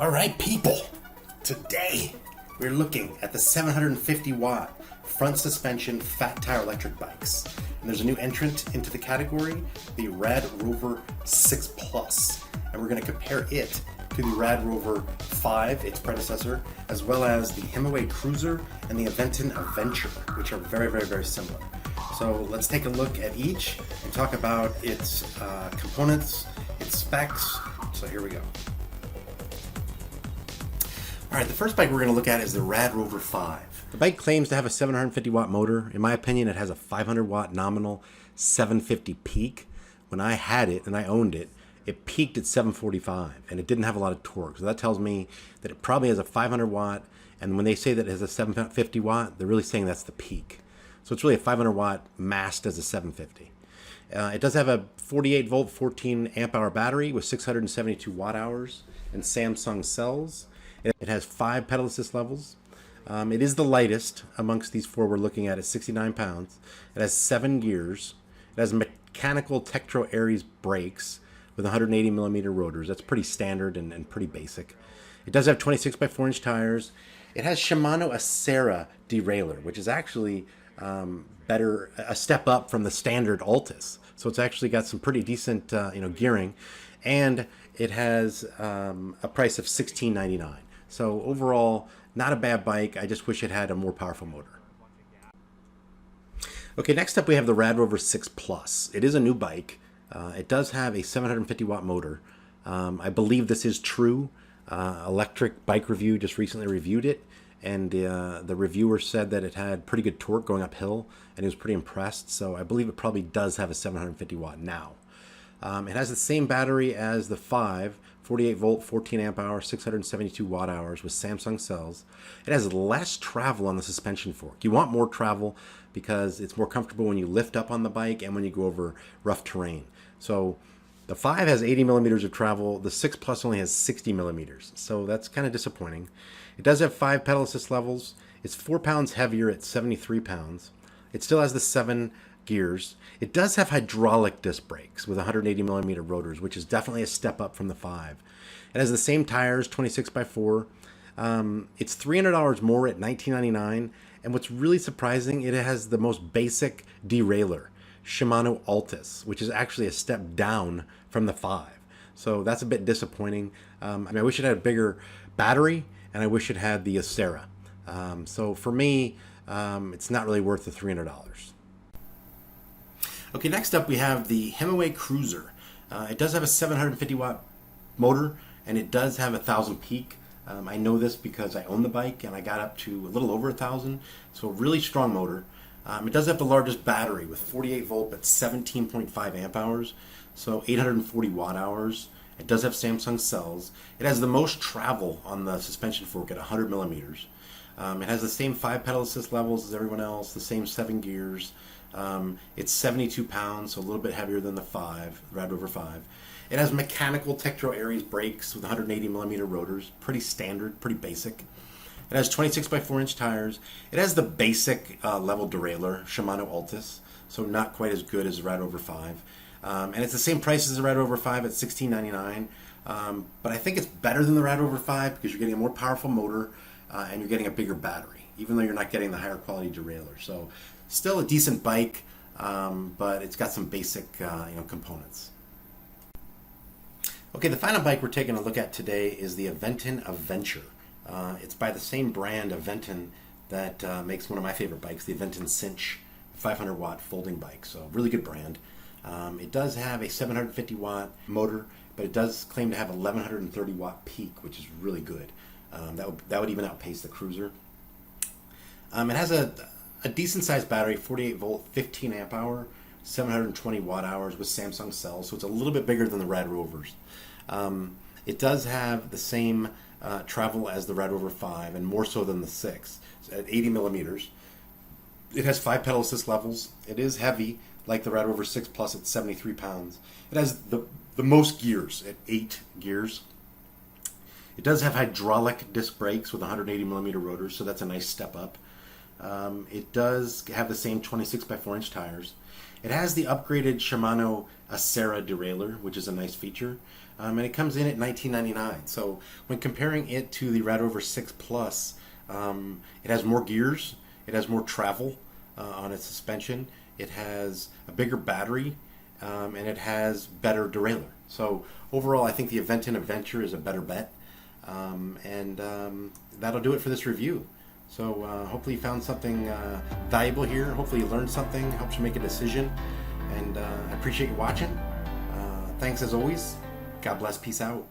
All right, people. Today we're looking at the 750 watt front suspension fat tire electric bikes. And there's a new entrant into the category, the RadRover 6 Plus. And we're going to compare it to the RadRover 5, its predecessor, as well as the Himiway Cruiser and the Aventon Aventure, which are very, very, very similar. So let's take a look at each and talk about its components, its specs. So here we go. All right, the first bike we're going to look at is the RadRover 5. The bike claims to have a 750 watt motor. In my opinion, it has a 500 watt nominal, 750 peak. When I had it and I owned it, it peaked at 745 and it didn't have a lot of torque. So that tells me that it probably has a 500 watt. And when they say that it has a 750 watt, they're really saying that's the peak. So it's really a 500 watt masked as a 750. It does have a 48 volt, 14 amp hour battery with 672 watt hours and Samsung cells. It has 5 pedal assist levels. It is the lightest amongst these four we're looking at 69 pounds. It has 7 gears. It has mechanical Tektro Aries brakes with 180 millimeter rotors. That's pretty standard and pretty basic. It does have 26 by 4 inch tires. It has Shimano Acera derailleur, which is actually better, a step up from the standard Altus. So it's actually got some pretty decent gearing, and it has a price of $16.99. So overall, not a bad bike. I just wish it had a more powerful motor. Okay, next up we have the RadRover 6 Plus. It is a new bike. It does have a 750 watt motor. I believe this is true. Electric Bike Review just recently reviewed it, and the reviewer said that it had pretty good torque going uphill, and he was pretty impressed. So I believe it probably does have a 750 watt now. It has the same battery as the 5, 48 volt, 14 amp hour, 672 watt hours with Samsung cells. It has less travel on the suspension fork. You want more travel because it's more comfortable when you lift up on the bike and when you go over rough terrain. So the 5 has 80 millimeters of travel. The 6 Plus only has 60 millimeters. So that's kind of disappointing. It does have 5 pedal assist levels. It's 4 pounds heavier at 73 pounds. It still has the 7 gears. It does have hydraulic disc brakes with 180 millimeter rotors, which is definitely a step up from the 5. It has the same tires, 26 by 4. It's $300 more at $19.99. And what's really surprising, it has the most basic derailleur, Shimano Altus, which is actually a step down from the 5. So that's a bit disappointing. I wish it had a bigger battery, and I wish it had the Acera. So for me, it's not really worth the $300. Okay, next up we have the Himiway Cruiser. It does have a 750 watt motor, and it does have 1,000 peak. I know this because I own the bike and I got up to a little over 1,000, so a really strong motor. It does have the largest battery with 48 volt but 17.5 amp hours, so 840 watt hours. It does have Samsung cells. It has the most travel on the suspension fork at 100 millimeters. It has the same 5 pedal assist levels as everyone else, the same 7 gears. It's 72 pounds, so a little bit heavier than the 5, RadRover 5. It has mechanical Tektro Aries brakes with 180 millimeter rotors, pretty standard, pretty basic. It has 26 by 4 inch tires. It has the basic level derailleur, Shimano Altus, so not quite as good as the RadRover 5. And it's the same price as the RadRover 5 at $16.99. But I think it's better than the RadRover 5 because you're getting a more powerful motor and you're getting a bigger battery, even though you're not getting the higher quality derailleur. So still a decent bike, but it's got some basic components. Okay, the final bike we're taking a look at today is the Aventon Aventure. It's by the same brand, Aventon, that makes one of my favorite bikes, the Aventon Cinch 500 watt folding bike. So really good brand. It does have a 750 watt motor, but it does claim to have 1130 watt peak, which is really good. That would even outpace the Cruiser. It has a decent sized battery, 48 volt, 15 amp hour, 720 watt hours with Samsung cells, so it's a little bit bigger than the RadRovers. It does have the same travel as the RadRover 5 and more so than the 6 at 80 millimeters. It has 5 pedal assist levels. It is heavy like the RadRover 6 Plus at 73 pounds. It has the most gears at 8 gears. It does have hydraulic disc brakes with 180 millimeter rotors, so that's a nice step up. It does have the same 26 by 4 inch tires. It has the upgraded Shimano Acera derailleur, which is a nice feature. And it comes in at $19.99. So when comparing it to the RadRover 6 Plus, it has more gears, it has more travel on its suspension, it has a bigger battery, and it has better derailleur. So overall, I think the Aventon Aventure is a better bet. That'll do it for this review. So hopefully you found something valuable here. Hopefully you learned something, helps you make a decision. And I appreciate you watching. Thanks as always. God bless. Peace out.